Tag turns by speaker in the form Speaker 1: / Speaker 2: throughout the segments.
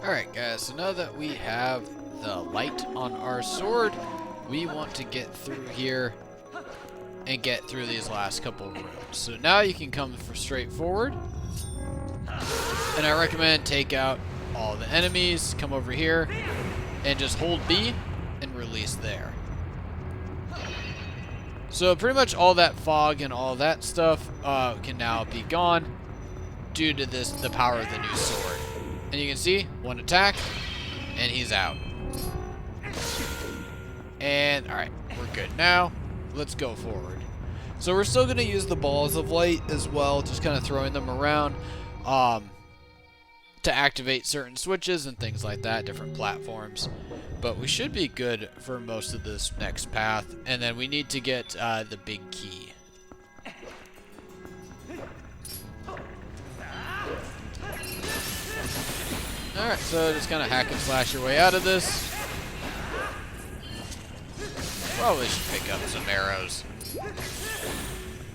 Speaker 1: Alright guys, so now that we have the light on our sword, we want to get through here and get through these last couple of rooms. So now you can come straight forward, and I recommend take out all the enemies, come over here, and just hold B and release there. So pretty much all that fog and all that stuff can now be gone due to the power of the new sword. And you can see, one attack, and he's out. And, alright, we're good now. Let's go forward. So we're still going to use the balls of light as well, just kind of throwing them around to activate certain switches and things like that, different platforms. But we should be good for most of this next path. And then we need to get the big key. Alright, so just kind of hack and slash your way out of this. Probably should pick up some arrows.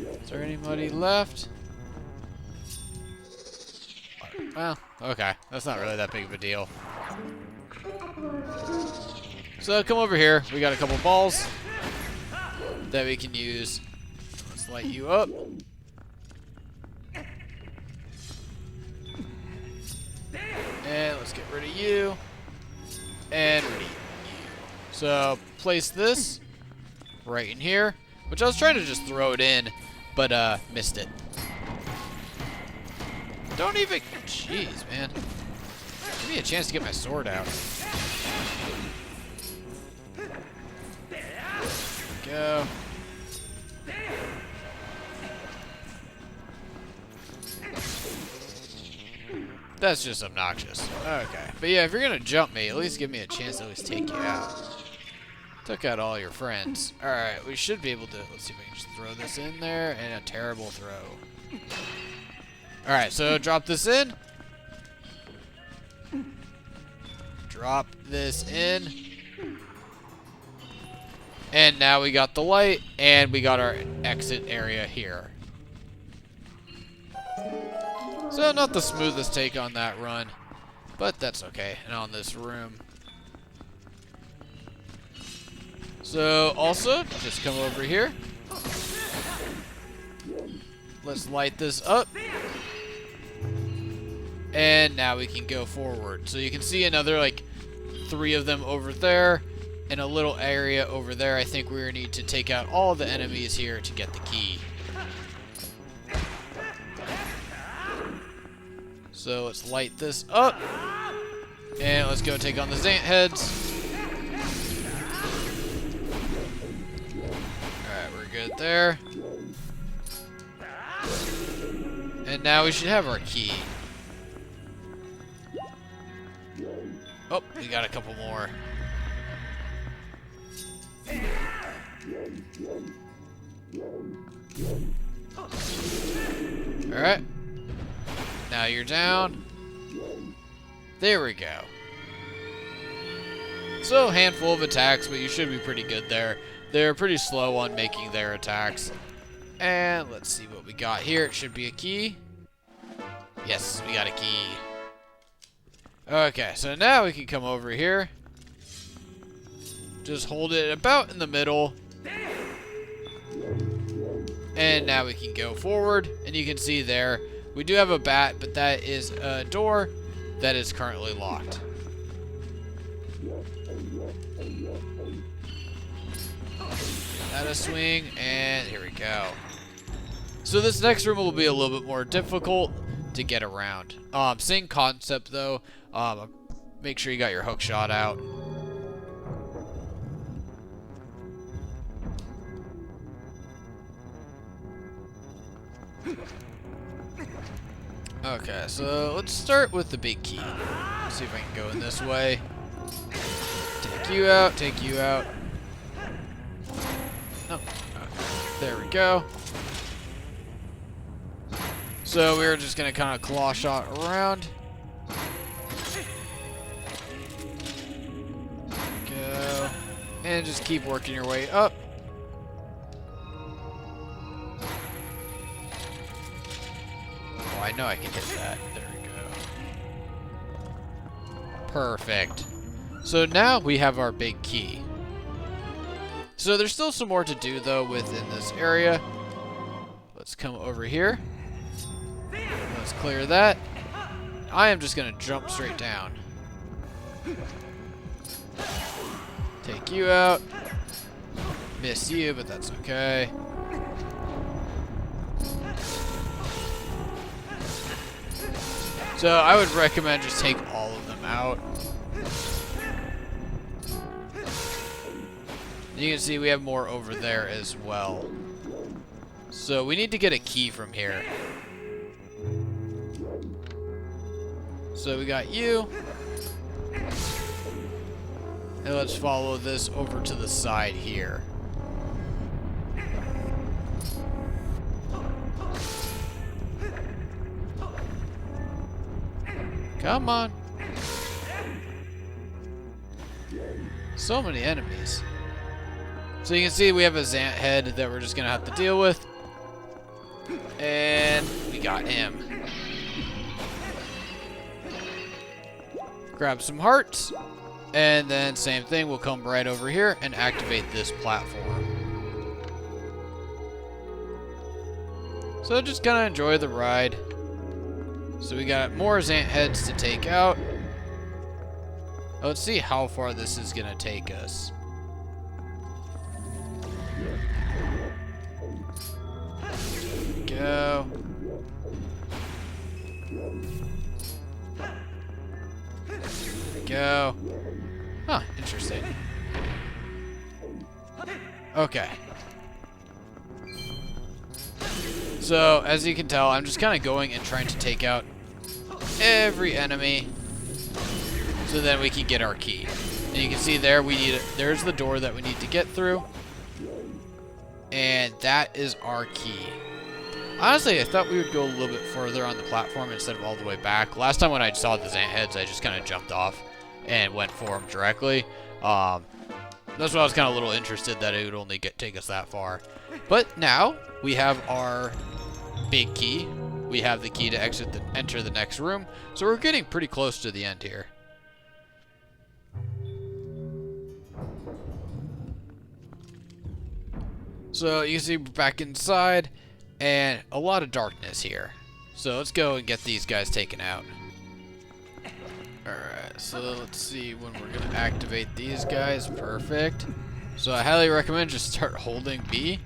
Speaker 1: Is there anybody left? Well, okay. That's not really that big of a deal. So come over here. We got a couple balls that we can use. Let's light you up. And let's get rid of you. And rid of you. So place this right in here, which I was trying to just throw it in, but missed it. Don't even, jeez, man. Give me a chance to get my sword out. There we go. That's just obnoxious. Okay. But yeah, if you're gonna jump me, at least give me a chance to at least take you out. Took out all your friends. Alright, we should be able to, let's see if I can just throw this in there, and a terrible throw. Alright, so drop this in. Drop this in. And now we got the light, and we got our exit area here. So not the smoothest take on that run, but that's okay. And on this room. So also, just come over here. Let's light this up. And now we can go forward. So you can see another like 3 of them over there. And a little area over there. I think we need to take out all the enemies here to get the key. So let's light this up. And let's go take on the Zant heads. Alright, we're good there. And now we should have our key. Oh, we got a couple more. Alright. Now you're down. There we go. So, handful of attacks, but you should be pretty good there. They're pretty slow on making their attacks. And let's see what we got here. It should be a key. Yes, we got a key. Okay, so now we can come over here. Just hold it about in the middle. And now we can go forward. And you can see there, we do have a bat, but that is a door that is currently locked. That a swing, and here we go. So this next room will be a little bit more difficult to get around. Same concept though. Make sure you got your hook shot out. Okay, so let's start with the big key. See if I can go in this way. Take you out, take you out. Oh, okay. There we go. So we're just gonna kind of claw shot around. Go. And just keep working your way up. Oh, I know I can hit that. There we go. Perfect. So now we have our big key. So there's still some more to do though within this area. Let's come over here. Let's clear that. I am just gonna jump straight down. Take you out. Miss you, but that's okay. So I would recommend just take all of them out. You can see we have more over there as well. So we need to get a key from here. So we got you. And let's follow this over to the side here. Come on. So many enemies. So you can see we have a Zant head that we're just going to have to deal with. And we got him. Grab some hearts. And then same thing, we'll come right over here and activate this platform. So just kind of enjoy the ride. So we got more Zant heads to take out. Let's see how far this is going to take us. Go. There we go. Huh, interesting. Okay. So, as you can tell, I'm just kind of going and trying to take out every enemy so then we can get our key. And you can see there, there's the door that we need to get through. And that is our key. Honestly, I thought we would go a little bit further on the platform instead of all the way back. Last time when I saw the Zant heads, I just kind of jumped off and went for them directly. That's why I was kind of a little interested that it would only take us that far. But now we have our big key. We have the key to enter the next room. So we're getting pretty close to the end here. So you can see we're back inside. And a lot of darkness here. So let's go and get these guys taken out. Alright, so let's see when we're going to activate these guys. Perfect. So I highly recommend just start holding B.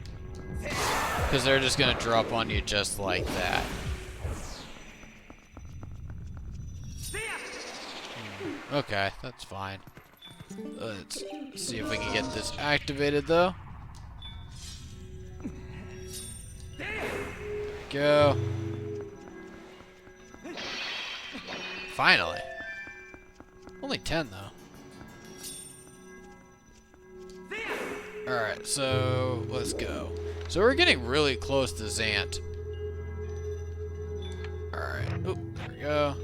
Speaker 1: Because they're just going to drop on you just like that. Okay, that's fine. Let's see if we can get this activated though. Go. Finally. Only 10 though. Alright, so let's go. So we're getting really close to Zant. Alright. Oop, there we go.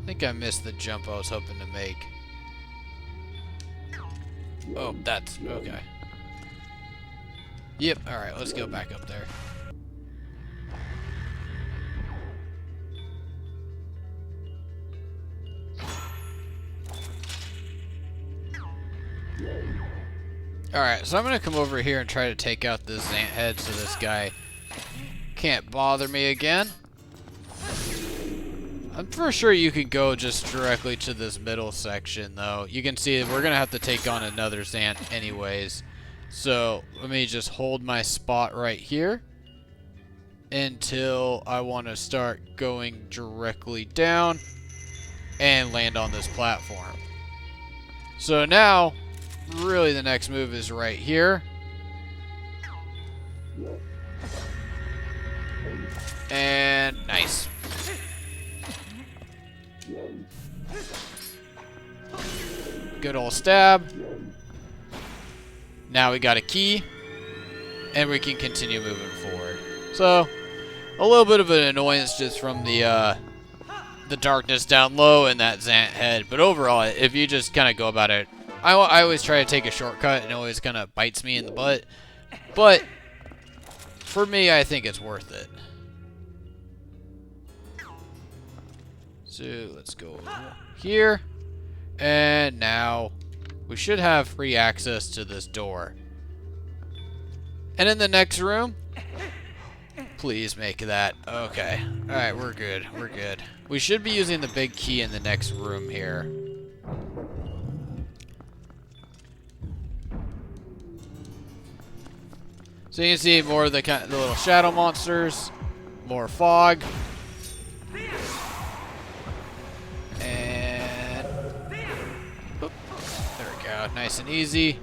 Speaker 1: I think I missed the jump I was hoping to make. Oh, that's okay. Yep, alright, let's go back up there. Alright, so I'm gonna come over here and try to take out this Zant head so this guy can't bother me again. I'm for sure you can go just directly to this middle section, though. You can see we're going to have to take on another Zant anyways. So let me just hold my spot right here until I want to start going directly down and land on this platform. So now, really the next move is right here. And nice. Good old stab. Now we got a key, and we can continue moving forward. So, a little bit of an annoyance just from the darkness down low and that Zant head. But overall, if you just kind of go about it, I always try to take a shortcut, and it always kind of bites me in the butt. But for me, I think it's worth it. So let's go here. And now we should have free access to this door. And in the next room, please make that. Okay. Alright, we're good. We're good. We should be using the big key in the next room here. So you can see more of the little shadow monsters, more fog, and oop, there we go, nice and easy.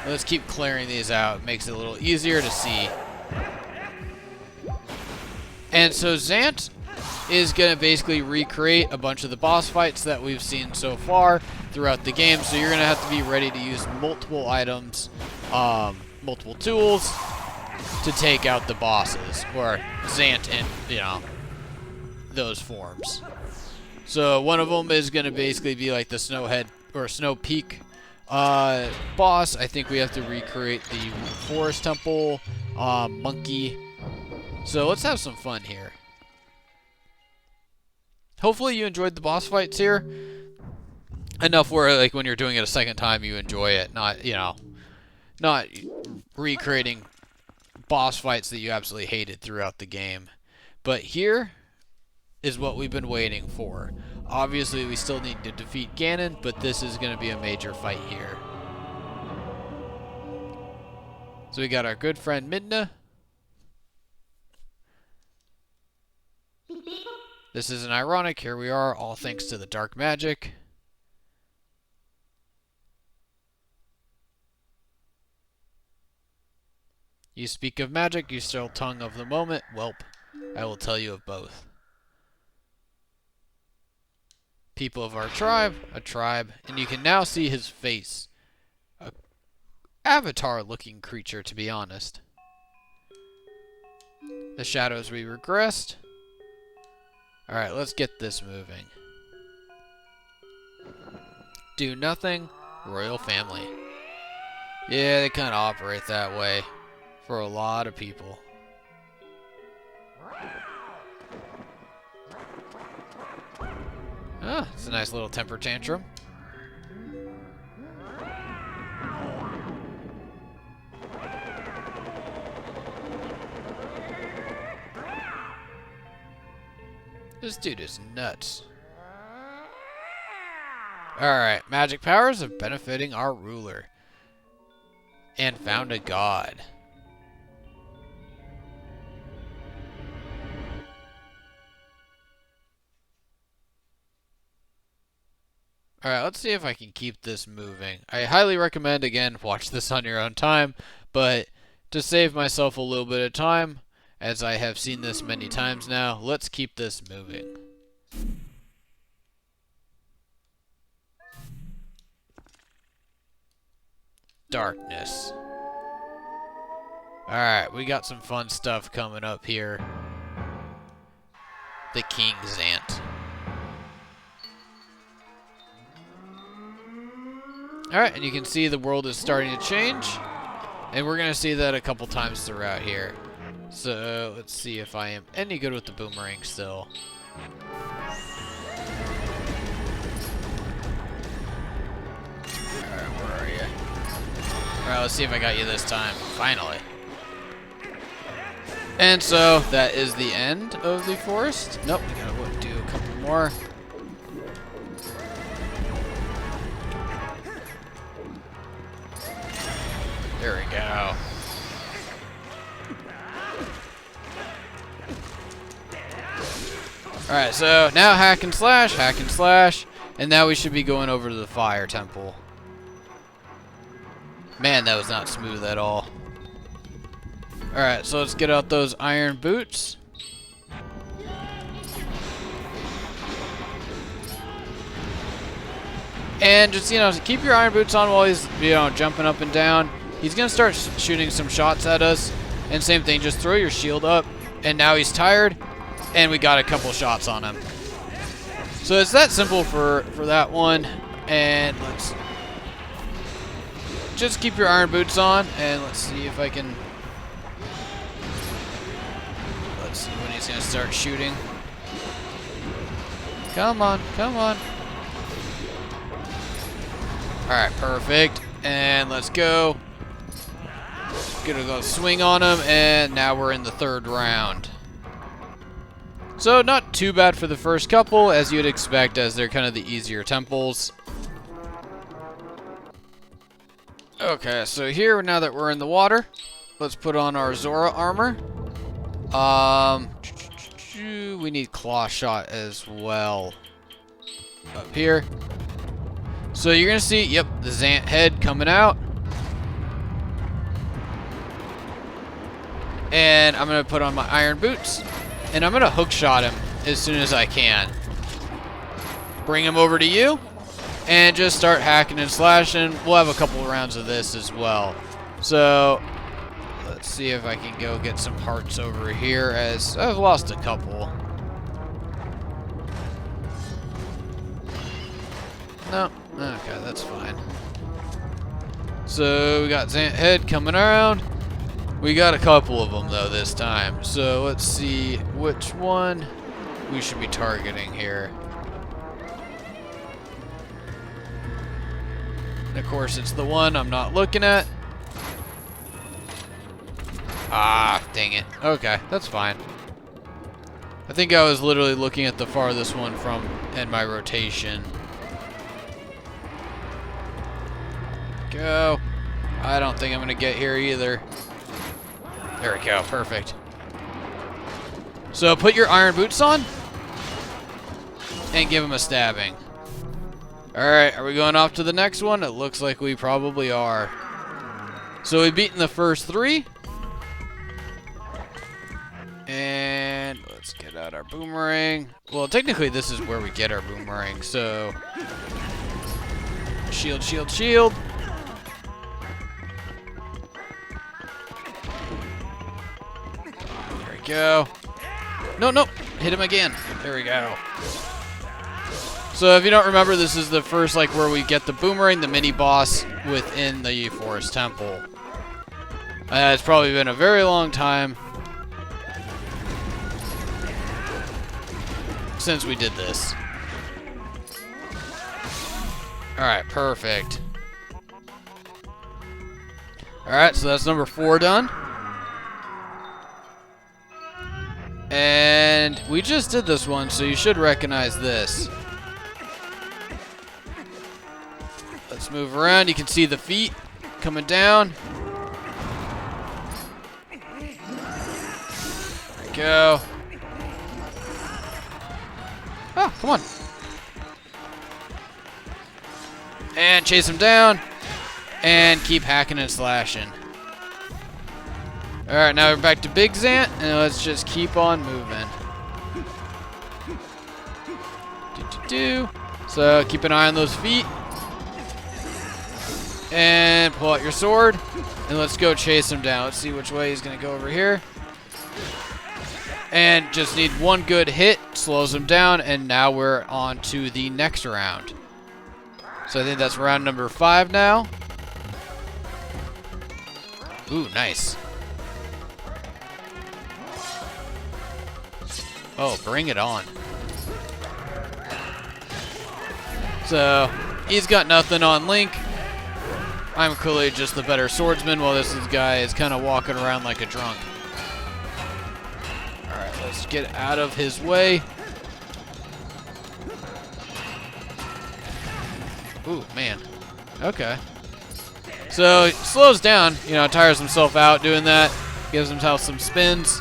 Speaker 1: Let's keep clearing these out. It makes it a little easier to see. And so Zant is going to basically recreate a bunch of the boss fights that we've seen so far throughout the game. So you're going to have to be ready to use multiple items, multiple tools to take out the bosses, or Zant in, you know, those forms. So one of them is going to basically be like the Snowhead or Snow Peak boss. I think we have to recreate the Forest Temple monkey. So let's have some fun here. Hopefully you enjoyed the boss fights here enough where, like, when you're doing it a second time you enjoy it, not, you know, not recreating boss fights that you absolutely hated throughout the game. But here is what we've been waiting for. Obviously, we still need to defeat Ganon, but this is going to be a major fight here. So we got our good friend Midna. This isn't ironic. Here we are, all thanks to the dark magic. You speak of magic, you still tongue of the moment. Welp, I will tell you of both. People of our tribe, a tribe, and you can now see his face. A avatar-looking creature, to be honest. The shadows we regressed. Alright, let's get this moving. Do nothing, royal family. Yeah, they kind of operate that way. For a lot of people. Ah, it's a nice little temper tantrum. This dude is nuts. Alright, magic powers of benefiting our ruler. And found a god. Alright, let's see if I can keep this moving. I highly recommend, again, watch this on your own time, but to save myself a little bit of time, as I have seen this many times now, let's keep this moving. Darkness. Alright, we got some fun stuff coming up here. The King Zant. Alright, and you can see the world is starting to change. And we're going to see that a couple times throughout here. So, let's see if I am any good with the boomerang still. Alright, where are you? Alright, let's see if I got you this time. Finally. And so, that is the end of the forest. Nope, we gotta do a couple more. There we go. Alright, so now hack and slash, and now we should be going over to the fire temple. Man, that was not smooth at all. Alright, so let's get out those iron boots. And just, you know, keep your iron boots on while he's, you know, jumping up and down. He's going to start shooting some shots at us. And same thing, just throw your shield up. And now he's tired. And we got a couple shots on him. So it's that simple for that one. And let's just keep your iron boots on. And let's see if I can... Let's see when he's going to start shooting. Come on, come on. Alright, perfect. And let's go. Gonna go swing on him, and now we're in the third round. So not too bad for the first couple, as you'd expect, as they're kind of the easier temples. Okay, so here, now that we're in the water, let's put on our Zora armor. We need claw shot as well. Up here. So you're gonna see, yep, the Zant head coming out. And I'm gonna put on my iron boots. And I'm gonna hook shot him as soon as I can. Bring him over to you. And just start hacking and slashing. We'll have a couple of rounds of this as well. So let's see if I can go get some hearts over here, as I've lost a couple. No, okay, that's fine. So we got Zant head coming around. We got a couple of them though this time. So let's see which one we should be targeting here. And of course, it's the one I'm not looking at. Ah, dang it. Okay, that's fine. I think I was literally looking at the farthest one from in my rotation. Go. I don't think I'm going to get here either. There we go. Perfect. So put your iron boots on and give him a stabbing. Alright, are we going off to the next one? It looks like we probably are. So we've beaten the first three. And let's get out our boomerang. Well, technically this is where we get our boomerang, so... Shield, shield, shield. There we go. No, no, hit him again. There we go. So if you don't remember, this is the first, like, where we get the boomerang, the mini boss within the Forest Temple. It's probably been a very long time since we did this. Alright, perfect. Alright, so that's number 4 done. And we just did this one, so you should recognize this. Let's move around. You can see the feet coming down. There we go. Oh, come on. And chase him down. And keep hacking and slashing. Alright, now we're back to Big Zant. And let's just keep on moving. So keep an eye on those feet. And pull out your sword. And let's go chase him down. Let's see which way he's going to go over here. And just need one good hit. Slows him down. And now we're on to the next round. So I think that's round number 5 now. Ooh, nice. Oh, bring it on. So, he's got nothing on Link. I'm clearly just the better swordsman, while this guy is kind of walking around like a drunk. Alright, let's get out of his way. Ooh, man. Okay. So, he slows down, you know, tires himself out doing that. Gives himself some spins.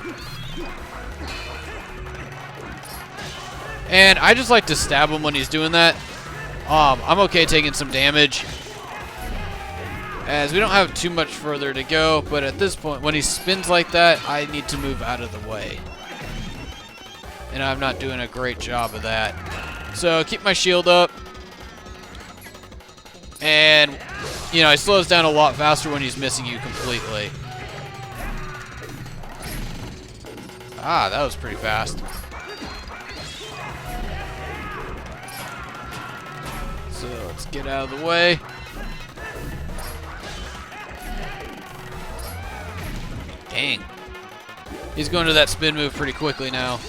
Speaker 1: And I just like to stab him when he's doing that. I'm okay taking some damage, as we don't have too much further to go, but at this point, when he spins like that, I need to move out of the way. And I'm not doing a great job of that. So keep my shield up. And, you know, he slows down a lot faster when he's missing you completely. Ah, that was pretty fast. So let's get out of the way. Dang. He's going to that spin move pretty quickly now.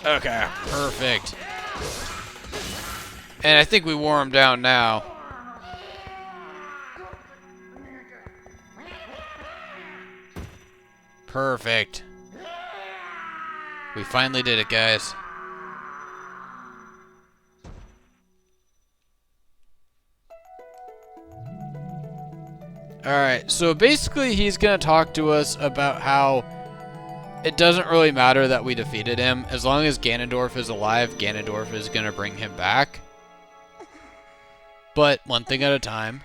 Speaker 1: Okay, perfect. And I think we wore him down now. Perfect. We finally did it, guys. Alright, so basically he's going to talk to us about how it doesn't really matter that we defeated him. As long as Ganondorf is alive, Ganondorf is going to bring him back. But one thing at a time.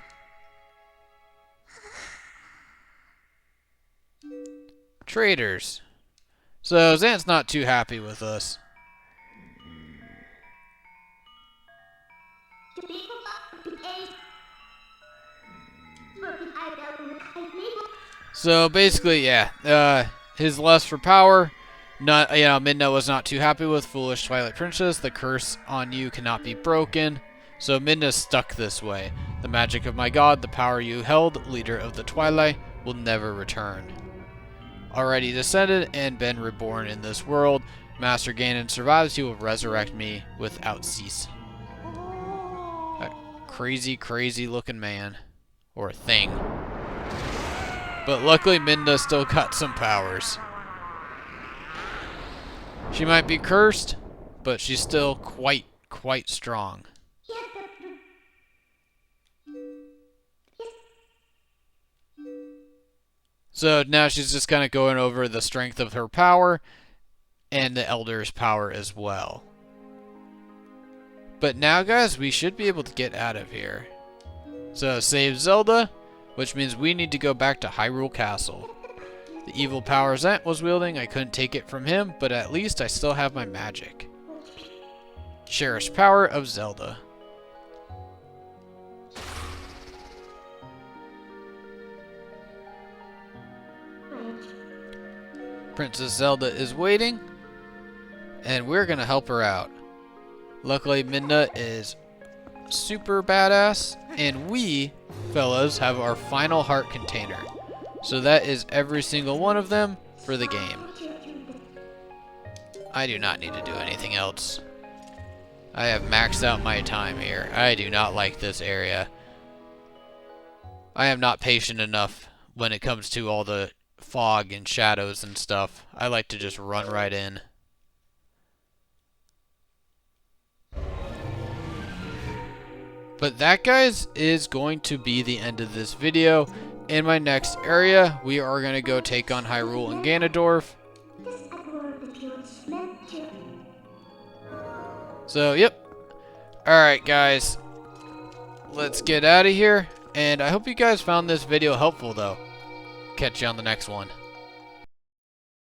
Speaker 1: Traders. So Zant's not too happy with us. So basically, yeah, his lust for power. Not, Midna was not too happy with foolish Twilight Princess. The curse on you cannot be broken. So Midna's stuck this way. The magic of my god, the power you held, leader of the Twilight, will never return. Already descended and been reborn in this world, Master Ganon survives, he will resurrect me without cease. A crazy, crazy looking man. Or thing. But luckily Midna still got some powers. She might be cursed, but she's still quite strong. So now she's just kind of going over the strength of her power and the Elder's power as well. But now, guys, we should be able to get out of here. So save Zelda, which means we need to go back to Hyrule Castle. The evil power Zant was wielding, I couldn't take it from him, but at least I still have my magic. Cherished power of Zelda. Princess Zelda is waiting, and we're gonna help her out. Luckily, Midna is super badass, and we, fellas, have our final heart container. So that is every single one of them for the game. I do not need to do anything else. I have maxed out my time here. I do not like this area. I am not patient enough when it comes to all the fog and shadows and stuff. I like to just run right in. But that, guys, is going to be the end of this video. In my next area, we are going to go take on Hyrule and Ganondorf. So, yep. Alright, guys. Let's get out of here. And I hope you guys found this video helpful, though. Catch you on the next one.